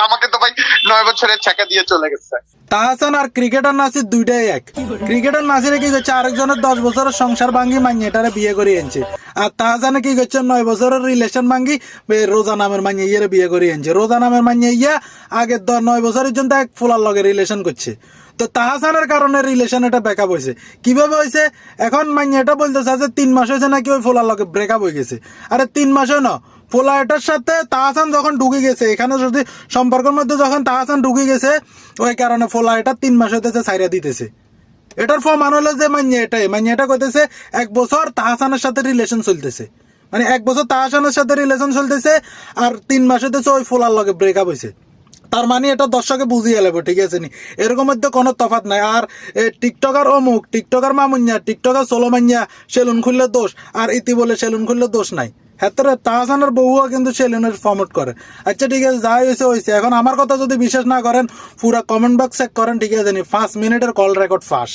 আমাকে তো ভাই 9 বছরের ছাকা দিয়ে চলে গেছে। তাহসান আর ক্রিকেটার নাসির দুইটাই এক। ক্রিকেটার নাসিরে কি করছে, আরেকজনের 10 বছরের সংসার ভাঙ্গি মাইনে এটারে বিয়ে করে আনছে। আর তাহসানে কি করছে, 9 বছরের রিলেশন ভাঙ্গি রোজা নামের মাইনে ইয়েরে বিয়ে করে আনছে। রোজা নামের মাইনে ইয়া আগে 9 বছরের জন্য এক ফুলার লগে রিলেশন করছে। তো তাহসানের কারণে রিলেশন এটা ব্রেকআপ হয়েছে। কিভাবে হয়েছে, এখন মাইনে এটা বলতেছে যে 3 মাস হয়েছে নাকি ওই ফুলার লগে ব্রেকআপ হয়ে গেছে। আরে 3 মাসও না, ফোলা এটার সাথে তাহসান যখন ঢুকে গেছে, এখানে যদি সম্পর্কের মধ্যে যখন তাহসান ঢুকে গেছে, ওই কারণে ফোলা এটা 3 মাস হইতেছে ছাইরা দিতেছে। এটার প্রমাণ হলো যে মাইনে এটা কইতেছে 1 বছর তাহসানের সাথে রিলেশন চলতেছে, মানে 1 বছর তাহসানের সাথে রিলেশন চলতেছে আর 3 মাস হইতেছে ওই ফোলার লগে ব্রেকআপ হয়েছে। তার মানে এটা দর্শকে বুঝিয়ে এলাবো, ঠিক আছে নি, এরকম মধ্যে কোনো তফাৎ নাই। আর টিকটকার অমুক, টিকটকার মামুনিয়া, টিকটকার সোলোমানিয়া সেলুন খুললে দোষ, আর ইতি বলে সেলুন খুললে দোষ নাই। হ্যাঁ, তাহসানের বউও কিন্তু সেলুনের প্রমোট করে। আচ্ছা ঠিক আছে, যা হয়েছে। এখন আমার কথা যদি বিশ্বাস না করেন, পুরা কমেন্ট বক্স চেক করেন, ঠিক আছে নি, 5 মিনিটের কল রেকর্ড ফাঁস।